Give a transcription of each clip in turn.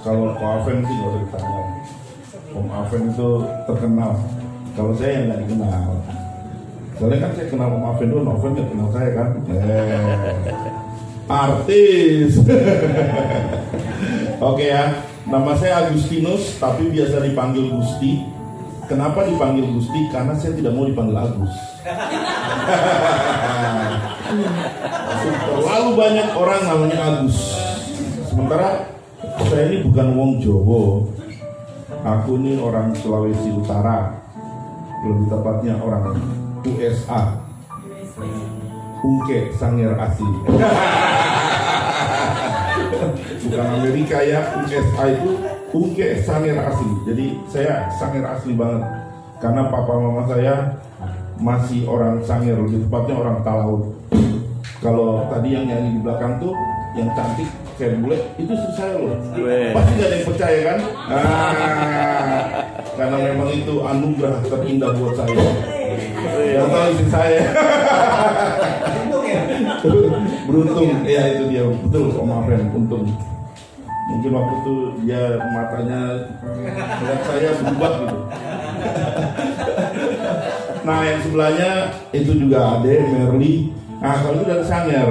Kalau Ko Aven sih nggak usah ditanya. Om Aven itu terkenal. Kalau saya yang nggak dikenal. Soalnya kan saya kenal Om Aven dulu, Om Aven nggak kenal saya kan. Artis. Oke ya, nama saya Agustinus, tapi biasa dipanggil Gusti. Kenapa dipanggil Gusti? Karena saya tidak mau dipanggil Agus. Terlalu banyak orang namanya Agus. Sementara saya ini bukan wong Jowo. Aku ini orang Sulawesi Utara. Lebih tepatnya orang USA. Ungke Sangir asli. Bukan Amerika ya, USA itu Ungke Sangir asli. Jadi saya Sangir asli banget. Karena papa mama saya masih orang Sangir, lebih tepatnya orang Talaut. Kalau tadi yang nyanyi di belakang tuh yang cantik kayak bule, itu istri saya loh. Pasti gak ada yang percaya kan? Karena memang itu anugerah terindah buat saya. Yang tahu istri saya. Beruntung, ya itu dia, betul Om Aven, untung. Mungkin waktu itu dia matanya melihat saya berubah gitu. Nah yang sebelahnya itu juga Ade, Merli. Nah kalau itu dari Sangir.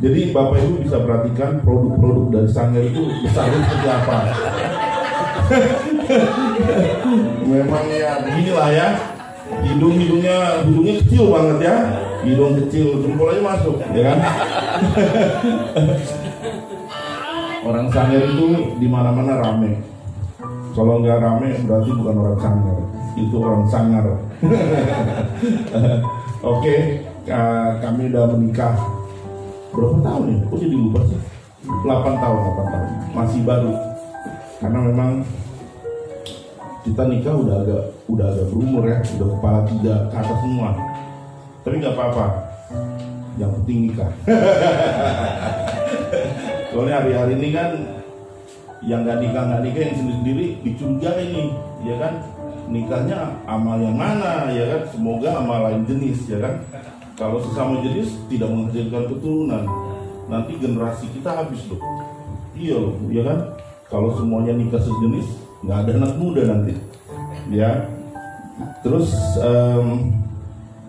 Jadi Bapak Ibu bisa perhatikan produk-produk dari Sangir itu besarnya seperti apa. Memang ya beginilah ya. Hidungnya kecil banget ya. Hidung kecil, jempol aja masuk, ya kan? Orang Sangir itu di mana-mana rame. Kalau nggak rame berarti bukan orang Sangir, itu orang Sangar. Oke, kami udah menikah berapa tahun ya? Kok jadi lupa sih? 8 tahun, masih baru. Karena memang kita nikah udah agak berumur ya, udah kepala 3 ke atas semua. Tapi nggak apa-apa, yang penting nikah. Soalnya hari-hari ini kan yang nggak nikah yang sendiri dicurigai nih, ya kan? Nikahnya amal yang mana, ya kan? Semoga amal lain jenis, ya kan? Kalau sesama jenis tidak menghasilkan keturunan, nanti generasi kita habis loh. Iya loh, ya kan? Kalau semuanya nikah sejenis, nggak ada anak muda nanti, ya. Terus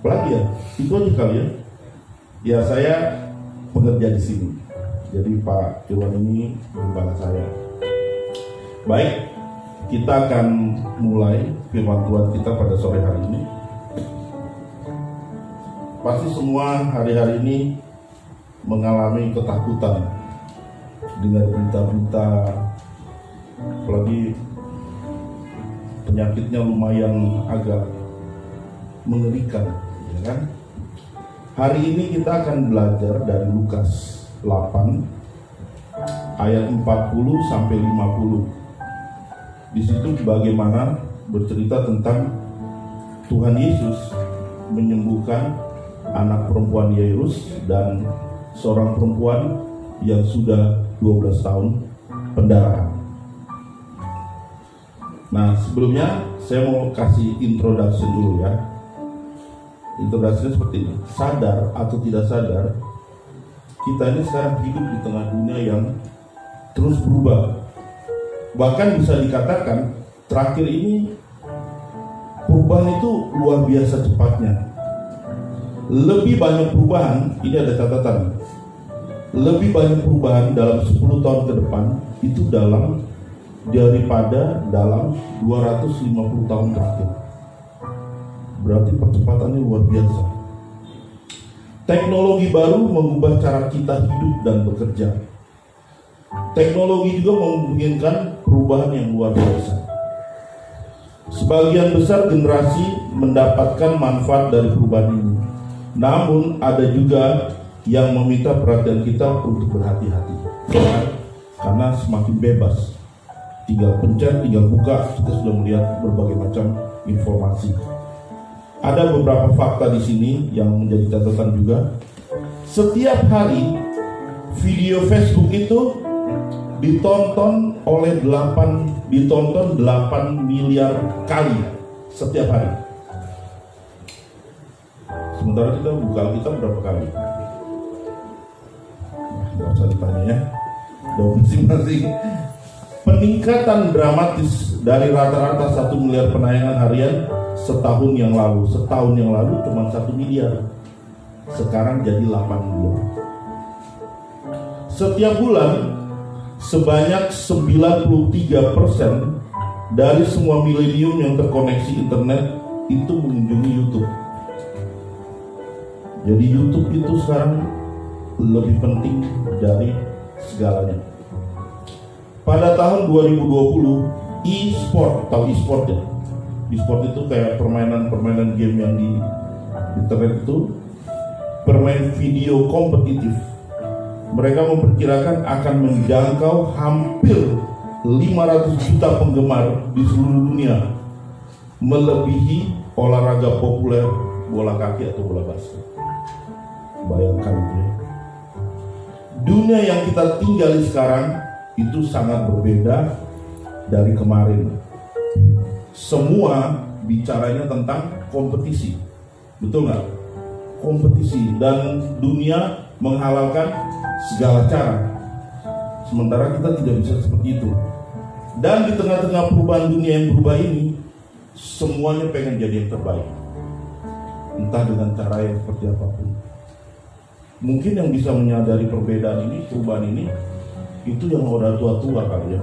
apa lagi ya? Itu aja kali ya. Ya saya pekerja di sini. Jadi Pak Irwan ini gembala saya. Baik, kita akan mulai firman Tuhan kita pada sore hari ini. Pasti semua hari-hari ini mengalami ketakutan dengan berita-berita, apalagi penyakitnya lumayan agak mengerikan, ya kan? Hari ini kita akan belajar dari Lukas 8 ayat 40 sampai 50. Di situ bagaimana bercerita tentang Tuhan Yesus menyembuhkan anak perempuan Yairus dan seorang perempuan yang sudah 12 tahun pendarahan. Nah, sebelumnya saya mau kasih introduction dulu ya. Introduction seperti ini. Sadar atau tidak sadar, kita ini sekarang hidup di tengah dunia yang terus berubah. Bahkan bisa dikatakan terakhir ini perubahan itu luar biasa cepatnya. Lebih banyak perubahan, ini ada catatan. Lebih banyak perubahan dalam 10 tahun ke depan itu daripada dalam 250 tahun terakhir. Berarti percepatannya luar biasa. Teknologi baru mengubah cara kita hidup dan bekerja. Teknologi juga memungkinkan perubahan yang luar biasa. Sebagian besar generasi mendapatkan manfaat dari perubahan ini. Namun ada juga yang meminta perhatian kita untuk berhati-hati. Karena semakin bebas, tinggal pencet, tinggal buka, kita sudah melihat berbagai macam informasi. Ada beberapa fakta di sini yang menjadi catatan juga. Setiap hari video Facebook itu ditonton 8 miliar kali setiap hari. Sementara kita buka kita berapa kali? Nggak usah ditanya ya, udah masing-masing. peningkatan dramatis dari rata-rata 1 miliar penayangan harian setahun yang lalu cuma 1 miliar, sekarang jadi 8 miliar. Setiap bulan sebanyak 93% dari semua milenium yang terkoneksi internet itu mengunjungi YouTube. Jadi YouTube itu sekarang lebih penting dari segalanya. Pada tahun 2020, e-sport, tahu e-sport ya? E-sport itu kayak permainan game yang di internet itu, permain video kompetitif. Mereka memperkirakan akan menjangkau hampir 500 juta penggemar di seluruh dunia, melebihi olahraga populer bola kaki atau bola basket. Bayangkan itu ya. Dunia yang kita tinggali sekarang itu sangat berbeda dari kemarin. Semua bicaranya tentang kompetisi, betul nggak? Kompetisi, dan dunia menghalalkan segala cara. Sementara kita tidak bisa seperti itu. Dan di tengah-tengah perubahan dunia yang berubah ini, semuanya pengen jadi yang terbaik, entah dengan cara yang seperti apapun. Mungkin yang bisa menyadari perbedaan ini, perubahan ini, itu yang udah tua-tua kali ya.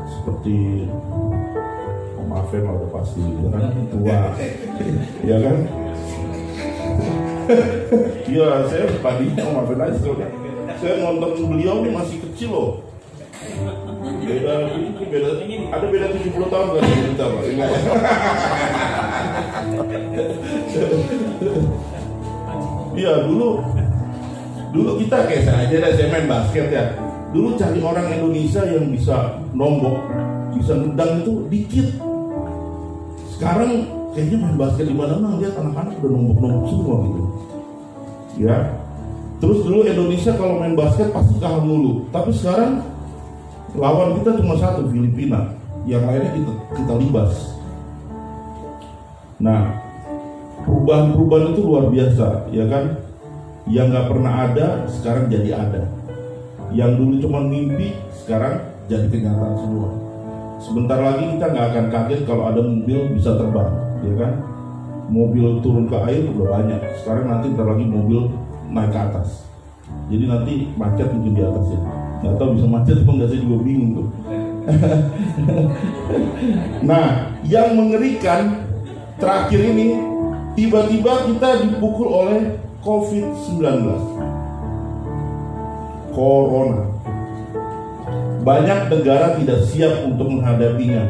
Seperti Om Afen udah pasti, ya kan, tua, ya kan? Iya, saya tadinya Om Afen aja, saya nonton beliau ini masih kecil loh. Beda, ada beda 70 tahun kan kita Pak. Iya, dulu kita kayak saya aja, saya main basket ya. Dulu cari orang Indonesia yang bisa nombok, bisa ngedang itu dikit. Sekarang kayaknya main basket di mana-mana lihat anak-anak udah nombok-nombok semua gitu. Ya. Terus dulu Indonesia kalau main basket pasti kalah mulu. Tapi sekarang lawan kita cuma satu, Filipina. Yang lainnya kita libas. Nah, perubahan-perubahan itu luar biasa, ya kan? Yang nggak pernah ada sekarang jadi ada. Yang dulu cuma mimpi sekarang jadi kenyataan semua. Sebentar lagi kita nggak akan kaget kalau ada mobil bisa terbang, ya kan? Mobil turun ke air udah banyak. Sekarang nanti ntar lagi mobil naik ke atas. Jadi nanti macet mungkin di atas ya. Nggak tahu bisa macet apa nggak, saya juga bingung tuh. Nah, yang mengerikan terakhir ini, tiba-tiba kita dipukul oleh COVID-19, Corona. Banyak negara tidak siap untuk menghadapinya.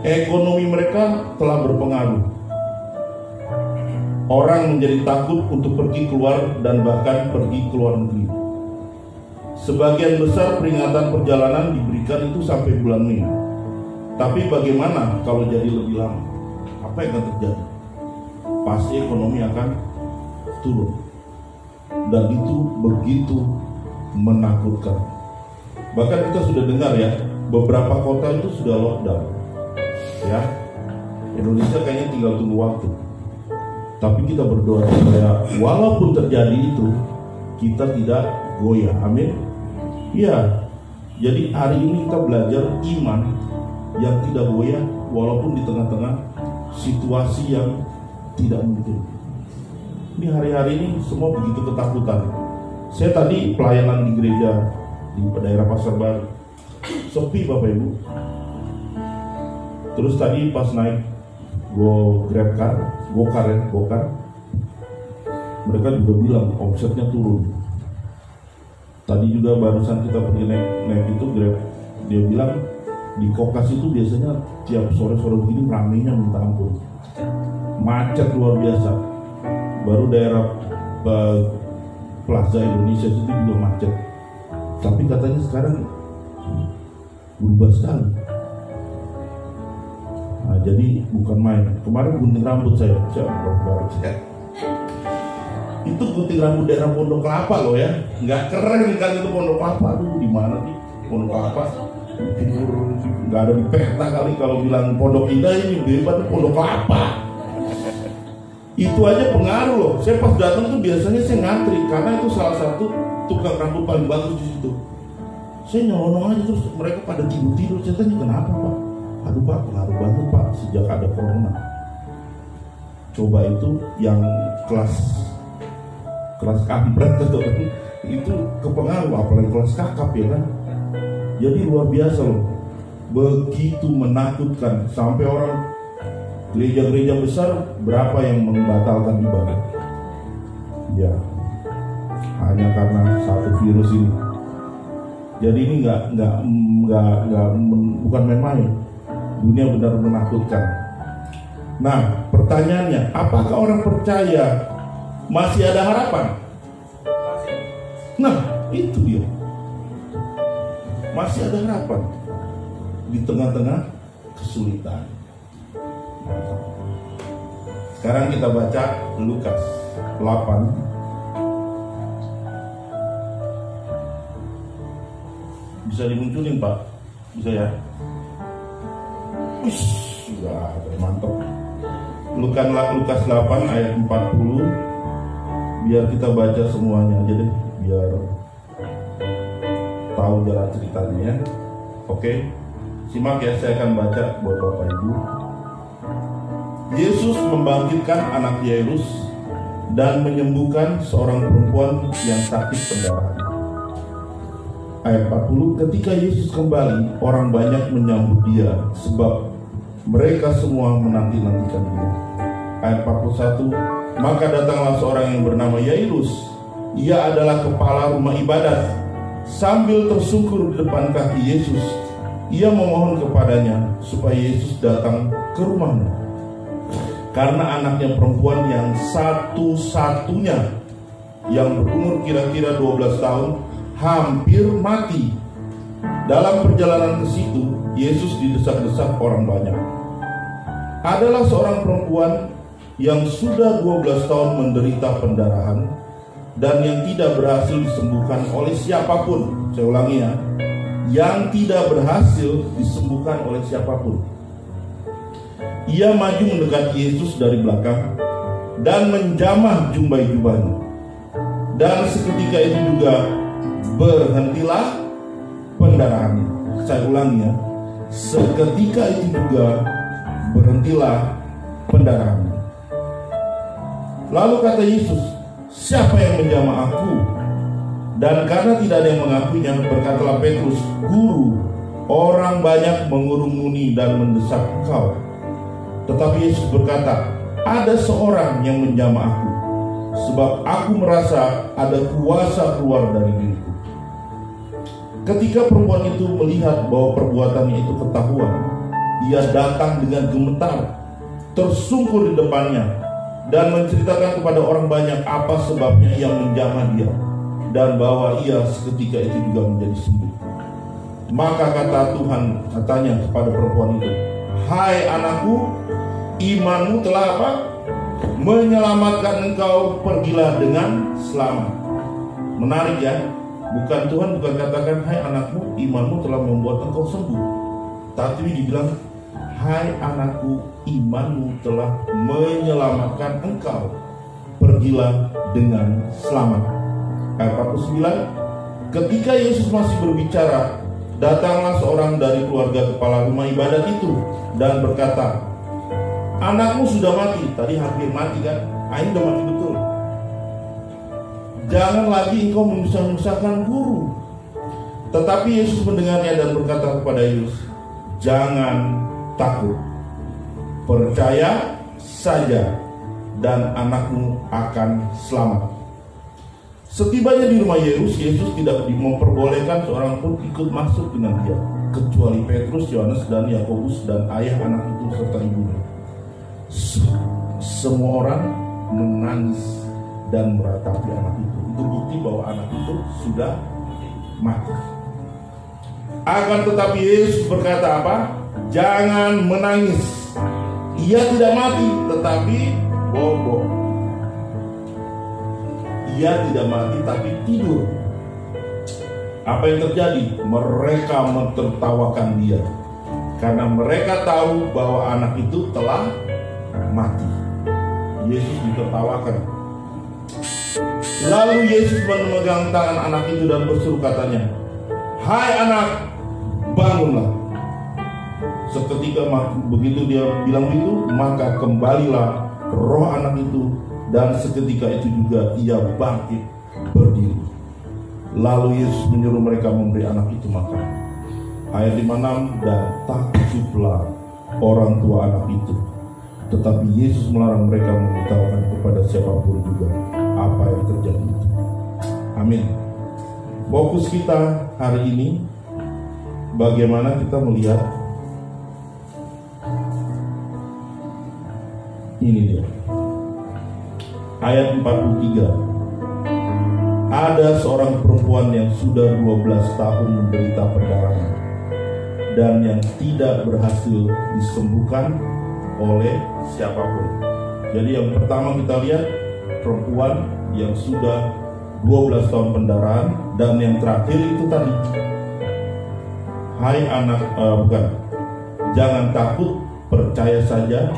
Ekonomi mereka telah berpengaruh. Orang menjadi takut untuk pergi keluar dan bahkan pergi ke luar negeri. Sebagian besar peringatan perjalanan diberikan itu sampai bulan Mei. Tapi bagaimana kalau jadi lebih lama? Apa yang akan terjadi? Pasti ekonomi akan turun. Dan itu begitu menakutkan. Bahkan kita sudah dengar ya, beberapa kota itu sudah lockdown. Ya, Indonesia kayaknya tinggal tunggu waktu. Tapi kita berdoa supaya walaupun terjadi itu, kita tidak goyah. Amin. Iya. Jadi hari ini kita belajar iman yang tidak goyah walaupun di tengah-tengah situasi yang tidak mungkin. Ini hari-hari ini semua begitu ketakutan. Saya tadi pelayanan di gereja di daerah Pasar Baru, sepi Bapak Ibu. Terus tadi pas naik gokar, mereka juga bilang omsetnya turun. Tadi juga barusan kita pergi naik itu Grab, dia bilang di Kokas itu biasanya tiap sore-sore begini ramainya minta ampun, macet luar biasa. Baru daerah Plaza Indonesia itu juga macet. Tapi katanya sekarang berubah sekali. Nah, jadi bukan main. Kemarin gunting rambut saya. Itu gunting rambut daerah Pondok Kelapa loh ya. Nggak keren kan itu Pondok Kelapa. Aduh, di mana nih Pondok Kelapa? Nggak ada di peta kali kalau bilang Pondok Indah, ini bebas Pondok Kelapa. Itu aja pengaruh loh. Saya pas datang tuh biasanya saya ngantri karena itu salah satu tukang rambut paling bagus di situ. Saya nyelonong aja terus mereka pada tidur-tidur. Saya tanya, kenapa Pak? Aduh Pak, pengaruh banget Pak sejak ada corona. Coba itu yang kelas kampret itu kepengaruh, apalagi kelas kakap ya kan. Jadi luar biasa loh, begitu menakutkan sampai orang gereja-gereja besar berapa yang membatalkan ibadah. Ya, hanya karena satu virus ini. Jadi ini bukan main-main. Dunia benar menakutkan. Nah, pertanyaannya, apakah orang percaya masih ada harapan? Nah, itu dia. Masih ada harapan di tengah-tengah kesulitan. Sekarang kita baca Lukas 8. Bisa dimunculin Pak? Bisa ya? Sudah mantap. Lukas 8 ayat 40. Biar kita baca semuanya aja deh, biar tahu jalan ceritanya ya. Oke, simak ya, saya akan baca buat Bapak Ibu. Yesus membangkitkan anak Yairus dan menyembuhkan seorang perempuan yang sakit pendarahan. Ayat 40, ketika Yesus kembali, orang banyak menyambut dia sebab mereka semua menanti-nantikan dia. Ayat 41, maka datanglah seorang yang bernama Yairus. Ia adalah kepala rumah ibadat. Sambil tersungkur di depan kaki Yesus, ia memohon kepadanya supaya Yesus datang ke rumahnya. Karena anaknya perempuan yang satu-satunya yang berumur kira-kira 12 tahun hampir mati. Dalam perjalanan ke situ, Yesus didesak-desak orang banyak. Adalah seorang perempuan yang sudah 12 tahun menderita pendarahan dan yang tidak berhasil disembuhkan oleh siapapun. Saya ulangi ya, yang tidak berhasil disembuhkan oleh siapapun. Ia maju mendekati Yesus dari belakang dan menjamah jubahnya. Dan seketika itu juga berhentilah pendarahannya. Saya ulangi ya, seketika itu juga berhentilah pendarahannya. Lalu kata Yesus, siapa yang menjamah aku? Dan karena tidak ada yang mengakuinya, berkatalah Petrus, Guru, orang banyak mengurumuni dan mendesak engkau. Tetapi Yesus berkata, ada seorang yang menjamah aku, sebab aku merasa ada kuasa keluar dari diriku. Ketika perempuan itu melihat bahwa perbuatannya itu ketahuan, ia datang dengan gemetar, tersungkur di depannya, dan menceritakan kepada orang banyak apa sebabnya ia menjamah dia, dan bahwa ia seketika itu juga menjadi sembuh. Maka kata Tuhan, katanya kepada perempuan itu, hai anakku, imanmu telah apa? Menyelamatkan engkau, pergilah dengan selamat. Menarik ya, Tuhan bukan katakan, hai anakmu, imanmu telah membuat engkau sembuh. Tapi dibilang, hai anakku, imanmu telah menyelamatkan engkau, pergilah dengan selamat. Ayat 49, ketika Yesus masih berbicara, datanglah seorang dari keluarga kepala rumah ibadat itu dan berkata, anakmu sudah mati. Tadi hampir mati kan? Ini udah mati betul. Jangan lagi engkau menyusahkan guru. Tetapi Yesus mendengarnya dan berkata kepada Yesus, jangan takut, percaya saja dan anakmu akan selamat. Setibanya di rumah Yairus, Yesus tidak memperbolehkan seorang pun ikut masuk dengan dia, kecuali Petrus, Yohanes, dan Yakobus dan ayah anak itu serta ibunya. Semua orang menangis dan meratapi anak itu. Itu bukti bahwa anak itu sudah mati. Akan tetapi Yesus berkata apa? Jangan menangis. Ia tidak mati, tetapi bobo. Ia tidak mati, tapi tidur. Apa yang terjadi? Mereka mentertawakan dia, karena mereka tahu bahwa anak itu telah mati. Yesus ditertawakan. Lalu Yesus memegang tangan anak itu dan berseru katanya, hai anak, bangunlah. Seketika begitu dia bilang itu, maka kembalilah roh anak itu, dan seketika itu juga ia bangkit berdiri. Lalu Yesus menyuruh mereka memberi anak itu makan. Ayat 56, dan takjublah orang tua anak itu. Tetapi Yesus melarang mereka memberitahukan kepada siapapun juga apa yang terjadi itu. Amin. Fokus kita hari ini, bagaimana kita melihat ini dia. Ayat 43. Ada seorang perempuan yang sudah 12 tahun menderita perdarahan dan yang tidak berhasil disembuhkan oleh siapapun. Jadi yang pertama kita lihat perempuan yang sudah 12 tahun pendarahan, dan yang terakhir itu tadi, hai anak, jangan takut, percaya saja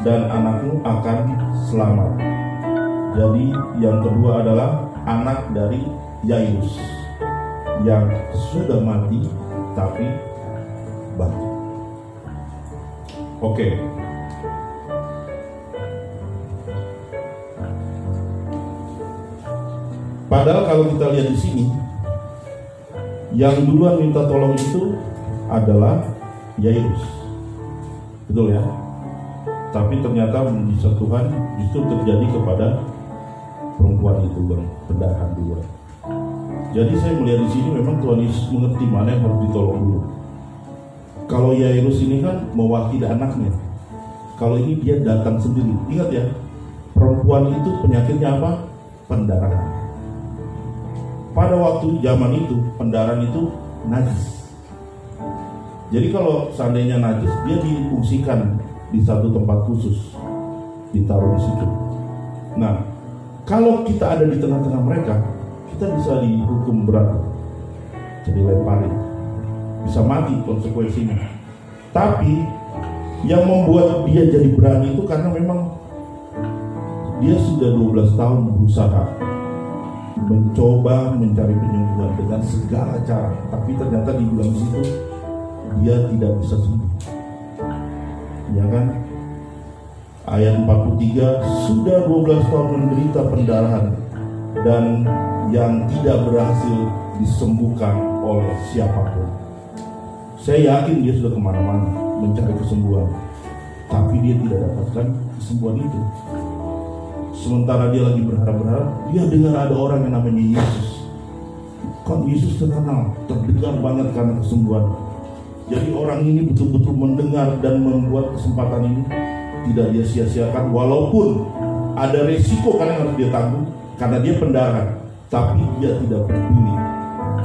dan anakmu akan selamat. Jadi yang kedua adalah anak dari Yairus yang sudah mati tapi bangkit. Oke. Padahal kalau kita lihat di sini, yang duluan minta tolong itu adalah Yairus, betul ya? Tapi ternyata mujizat Tuhan justru terjadi kepada perempuan itu yang pendarahan duluan. Jadi saya melihat di sini memang Tuhan Yesus mengerti mana yang harus ditolong dulu. Kalau Yairus ini kan mewakili anaknya, kalau ini dia datang sendiri. Ingat ya, perempuan itu penyakitnya apa? Pendarahan. Pada waktu zaman itu, pendarahan itu najis. Jadi kalau seandainya najis, dia difungsikan di satu tempat khusus, ditaruh di situ. Nah, kalau kita ada di tengah-tengah mereka, kita bisa dihukum berat, jadi lemparin, bisa mati konsekuensinya. Tapi yang membuat dia jadi berani itu karena memang dia sudah 12 tahun berusaha mencoba mencari penyembuhan dengan segala cara, tapi ternyata di bulan situ dia tidak bisa sembuh. Ya kan? Ayat 43, sudah 12 tahun menderita pendarahan dan yang tidak berhasil disembuhkan oleh siapapun. Saya yakin dia sudah kemana-mana mencari kesembuhan, tapi dia tidak dapatkan kesembuhan itu. Sementara dia lagi berharap-berharap, dia dengar ada orang yang namanya Yesus. Kan Yesus terkenal, terdengar banget karena kesembuhan. Jadi orang ini betul-betul mendengar dan membuat kesempatan ini tidak dia sia-siakan, walaupun ada resiko karena harus dia tanggung karena dia pendarahan, tapi dia tidak peduli.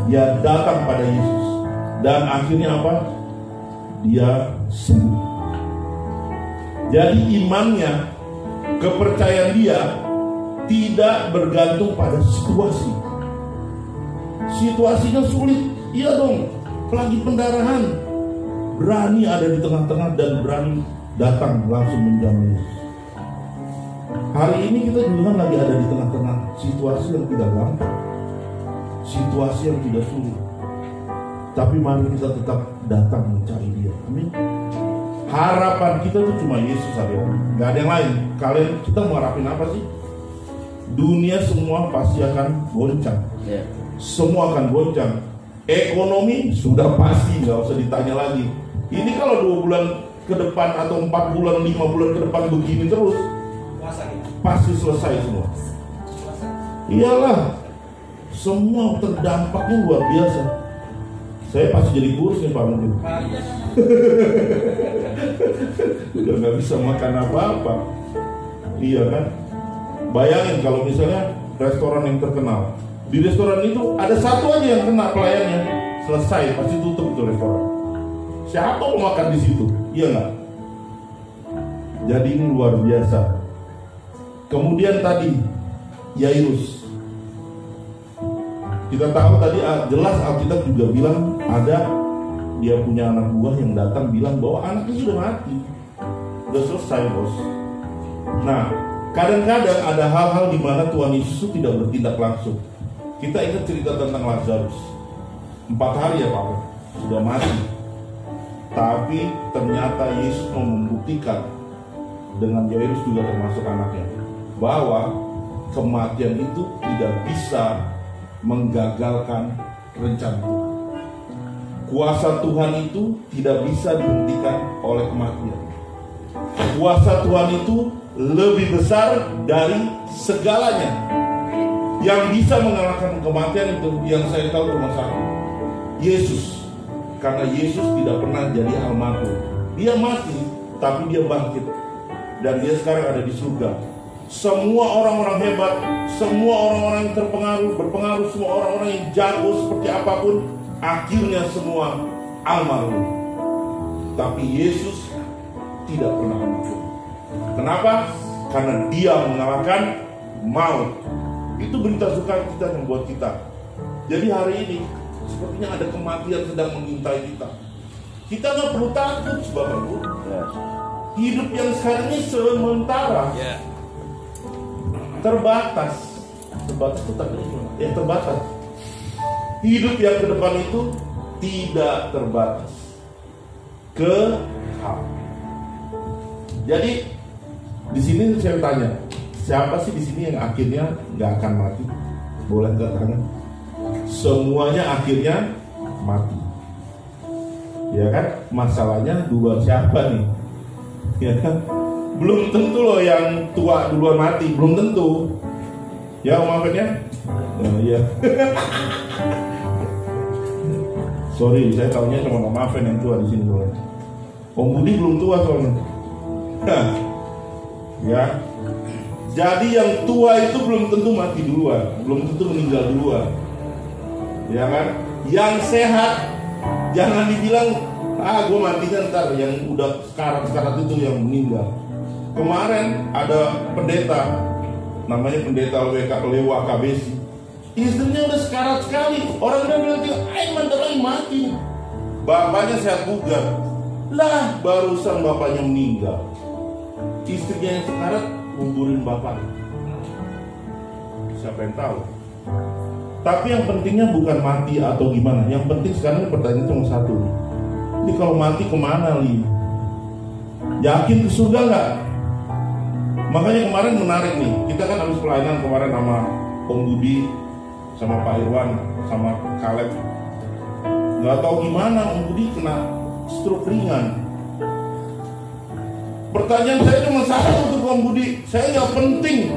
Dia datang pada Yesus dan akhirnya apa? Dia sembuh. Jadi imannya, kepercayaan dia tidak bergantung pada situasi. Situasinya sulit, iya dong, lagi pendarahan, berani ada di tengah-tengah dan berani datang langsung menjamin Yesus. Hari ini kita juga kan lagi ada di tengah-tengah situasi yang tidak gampang, situasi yang tidak sulit, tapi mari kita tetap datang mencari Dia. Amin. Harapan kita tuh cuma Yesus saja, nggak ada yang lain. Kalian, kita mau harapin apa sih? Dunia semua pasti akan goncang, semua akan goncang. Ekonomi sudah pasti, nggak usah ditanya lagi. Ini kalau 2 bulan ke depan atau 4 bulan, 5 bulan ke depan begini terus, pasti selesai semua. Iyalah, semua terdampaknya luar biasa. Saya pasti jadi kurus nih Pak mungkin. Udah nggak bisa makan apa-apa. Iya kan? Bayangin kalau misalnya restoran yang terkenal, di restoran itu ada satu aja yang kena pelayannya, selesai, pasti tutup itu restoran. Siapa mau makan di situ? Iya nggak? Jadi ini luar biasa. Kemudian tadi Yairus, kita tahu tadi jelas Alkitab juga bilang ada dia punya anak buah yang datang bilang bahwa anaknya sudah mati, sudah selesai bos. Nah, kadang-kadang ada hal-hal di mana Tuhan Yesus tidak bertindak langsung. Kita ingat cerita tentang Lazarus. 4 hari ya Pak, sudah mati. Tapi ternyata Yesus mau membuktikan dengan Jairus juga termasuk anaknya, bahwa kematian itu tidak bisa menggagalkan rencana Tuhan. Kuasa Tuhan itu tidak bisa dihentikan oleh kematian. Kuasa Tuhan itu lebih besar dari segalanya. Yang bisa mengalahkan kematian itu yang saya tahu cuma satu, Yesus. Karena Yesus tidak pernah jadi almarhum. Dia mati, tapi dia bangkit. Dan dia sekarang ada di surga. Semua orang-orang hebat, semua orang-orang yang berpengaruh, semua orang-orang yang jago seperti apapun, akhirnya semua almarhum. Tapi Yesus tidak pernah almarhum. Kenapa? Karena dia mengalahkan maut. Itu berita sukacita yang buat kita. Jadi hari ini sepertinya ada kematian sedang mengintai kita. Kita nggak perlu takut, Bapak Ibu. Hidup yang sekarang ini sementara, terbatas. Terbatas itu tadi gimana? Ya terbatas. Hidup yang ke depan itu tidak terbatas. Kekal. Jadi di sini saya tanya, siapa sih di sini yang akhirnya nggak akan mati? Boleh nggak tangan? Semuanya akhirnya mati. Ya kan? Masalahnya duluan siapa nih? Ya kan? Belum tentu loh yang tua duluan mati, belum tentu. Ya maafin ya. Ya. Sorry, saya tahunya cuma maafin yang tua di sini loh. Om Budi belum tua soalnya. Ya. Jadi yang tua itu belum tentu mati duluan, belum tentu meninggal duluan. Ya kan? Yang sehat jangan dibilang gue matinya ntar, yang udah sekarat itu yang meninggal. Kemarin ada pendeta, namanya pendeta Lewa KBC. Istrinya udah sekarat sekali. Orang udah bilang, bentar lagi mati. Bapaknya sehat bugar. Lah, barusan bapaknya meninggal. Istrinya yang sekarat nguburin bapaknya. Siapa yang tahu? Tapi yang pentingnya bukan mati atau gimana. Yang penting sekarang pertanyaan cuma satu. Ini kalau mati kemana, Li? Yakin ke surga nggak? Makanya kemarin menarik nih. Kita kan habis pelayanan kemarin sama Om Budi, sama Pak Irwan, sama Kaleb. Nggak tahu gimana Om Budi kena stroke ringan. Pertanyaan saya cuma satu untuk Om Budi. Saya nggak penting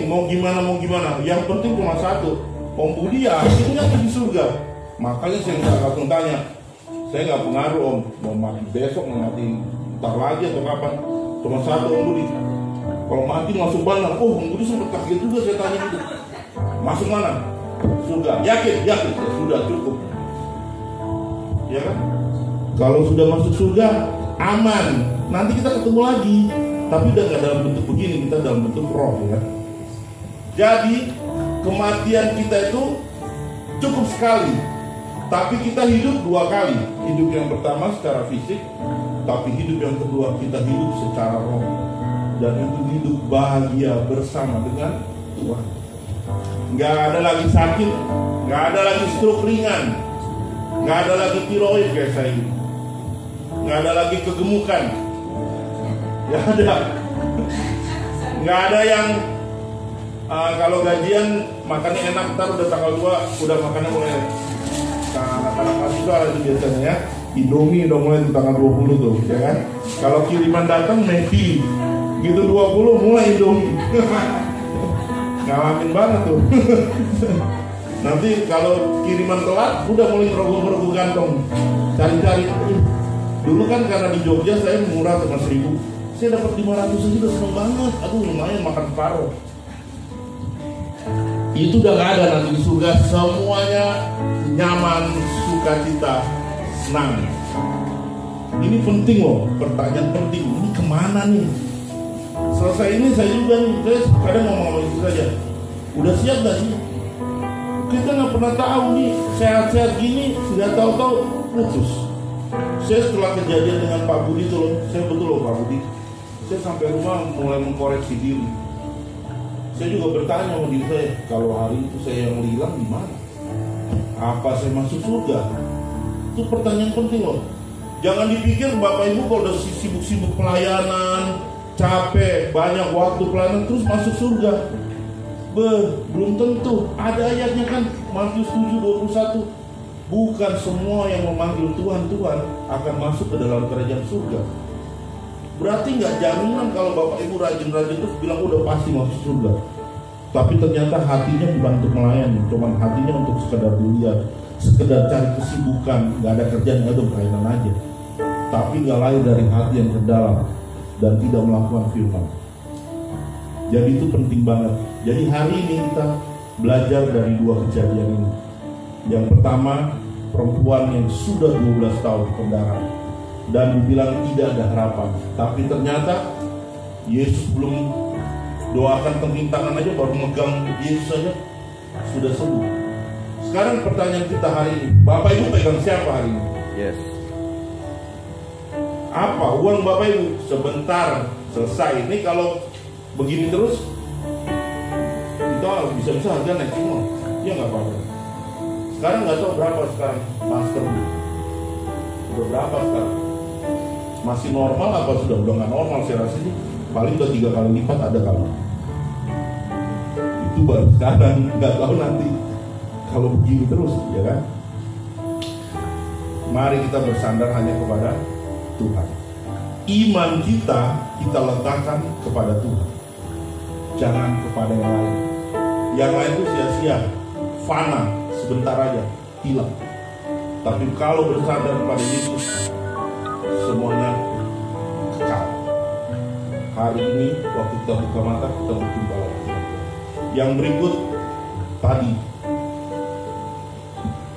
mau gimana. Yang penting cuma satu, Om Budi ya akhirnya di surga. Makanya saya nggak langsung tanya. Saya nggak pengaruh Om, mau mati besok, mau mati ntar lagi atau kapan. Cuma satu Om Budi, kalau mati masuk mana? Om Budi sempat kaget juga saya tanya gitu. Masuk mana? Surga. Yakin? Ya sudah cukup. Ya kan? Kalau sudah masuk surga aman. Nanti kita ketemu lagi. Tapi udah gak dalam bentuk begini, kita dalam bentuk roh ya. Jadi kematian kita itu cukup sekali. Tapi kita hidup 2 kali. Hidup yang pertama secara fisik, tapi hidup yang kedua kita hidup secara roh. Dan itu hidup bahagia bersama dengan Tuhan. Gak ada lagi sakit, gak ada lagi stroke ringan, gak ada lagi tiroid kayak saya ini, gak ada lagi kegemukan. Gak ada yang kalau gajian makannya enak, ntar udah tanggal 2 udah makannya mulai anak-anak mahasiswa itu biasanya ya, Indomie udah mulai di tanggal 20 tuh ya kan. Kalau kiriman datang Medi gitu 20 mulai Indomie. Ngalamin banget tuh. Nanti kalau kiriman telat udah mulai merogoh kantong cari-cari. Dulu kan karena di Jogja saya murah cuma 1.000, saya dapat 500 aja udah seneng banget. Aduh lumayan makan separuh. Itu udah gak ada nanti di surga. Semuanya nyaman, sukacita, senang. Ini penting loh, pertanyaan penting. Ini kemana nih? Selesai ini saya juga nih, saya kadang ngomong itu saja. Udah siap gak sih? Kita gak pernah tahu nih, sehat-sehat gini, sudah tahu-tahu putus. Saya setelah kejadian dengan Pak Budi itu loh, saya betul loh Pak Budi, saya sampai rumah mulai mengkoreksi diri. Saya juga bertanya sama diri saya, kalau hari itu saya yang hilang di mana? Apa saya masuk surga? Itu pertanyaan penting loh. Jangan dipikir Bapak Ibu kalau udah sibuk-sibuk pelayanan, capek, banyak waktu pelayanan terus masuk surga. Belum tentu. Ada ayatnya kan, Matius 7:21. Bukan semua yang memanggil Tuhan, Tuhan akan masuk ke dalam kerajaan surga. Berarti nggak jaminan kalau Bapak Ibu rajin-rajin terus bilang udah pasti masuk surga. Tapi ternyata hatinya bukan untuk melayani, cuman hatinya untuk sekedar dilihat, sekedar cari kesibukan, nggak ada kerjaan, nggak ada pelayanan aja. Tapi nggak lahir dari hati yang terdalam dan tidak melakukan firman. Jadi itu penting banget. Jadi hari ini kita belajar dari dua kejadian ini. Yang pertama, perempuan yang sudah 12 tahun pendarahan dan dibilang tidak ada harapan. Tapi ternyata Yesus belum doakan tengking tangan aja, baru megang Yesus saja sudah sembuh. Sekarang pertanyaan kita hari ini, Bapak Ibu pegang siapa hari ini? Yes. Apa uang Bapak Ibu? Sebentar selesai. Ini kalau begini terus kita bisa-bisa harga naik semua. Ya nggak apa-apa. Sekarang nggak tahu berapa sekarang masker. Udah berapa sekarang? Masih normal apa sudah nggak normal? Saya rasa sih paling udah 3 kali lipat ada kalau. Itu baru sekarang, nggak tahu nanti kalau begini terus, ya kan? Mari kita bersandar hanya kepada Tuhan. Iman kita letakkan kepada Tuhan, jangan kepada yang lain. Yang lain itu sia-sia, fana, sebentar aja, hilang. Tapi kalau bersandar kepada Yesus, semuanya kekal. Hari ini waktu kita buka mata, kita berjumpa lagi. Yang berikut tadi,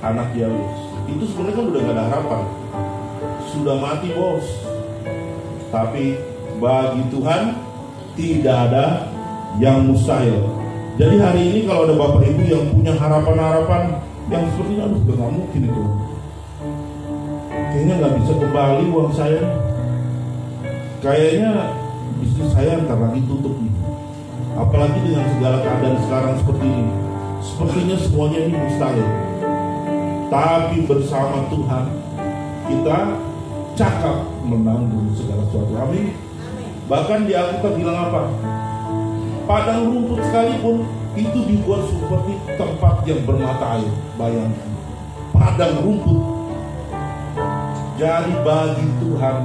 anak Yairus itu sebenarnya kan udah gak ada harapan, sudah mati bos. Tapi bagi Tuhan tidak ada yang mustahil. Jadi hari ini kalau ada Bapak Ibu yang punya harapan-harapan yang sepertinya aduh udah gak mungkin itu, kayaknya gak bisa kembali uang saya, kayaknya bisnis saya ntar lagi tutup nih, apalagi dengan segala keadaan sekarang seperti ini, sepertinya semuanya ini mustahil. Tapi bersama Tuhan kita cakap menanggung segala sesuatu. Amin. Bahkan di Alkitab bilang apa? Padang rumput sekalipun itu dibuat seperti tempat yang bermata air. Bayangkan, padang rumput. Jadi bagi Tuhan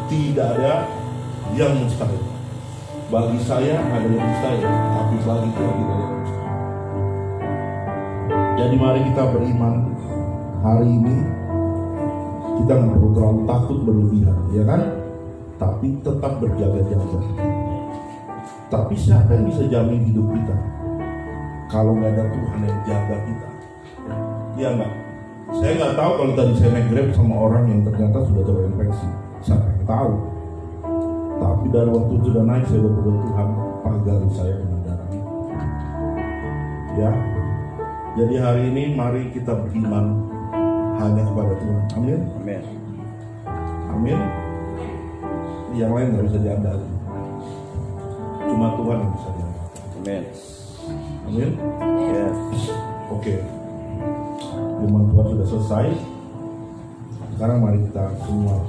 tidak ada yang mustahil. Bagi saya ada yang mustahil, tapi bagi Tuhan tidak ada yang mustahil. Jadi mari kita beriman hari ini. Kita nggak perlu terlalu takut berlebihan, ya kan? Tapi tetap berjaga-jaga. Tapi siapa yang bisa jamin hidup kita kalau nggak ada Tuhan yang jaga kita? Ya nggak? Saya nggak tahu kalau tadi saya naik Grab sama orang yang ternyata sudah terinfeksi. Siapa yang tahu? Tapi dari waktu sudah naik saya berdoa, Tuhan pagari saya dengan darah. Ya. Jadi hari ini mari kita beriman hanya kepada Tuhan. Amin. Amin. Amin. Yang lain nggak bisa diandalkan. Cuma Tuhan yang bisa diandalkan. Amin. Amin. Yes. Oke. Firman Tuhan sudah selesai. Sekarang mari kita semua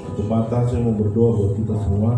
tutup mata. Saya mau berdoa buat kita semua.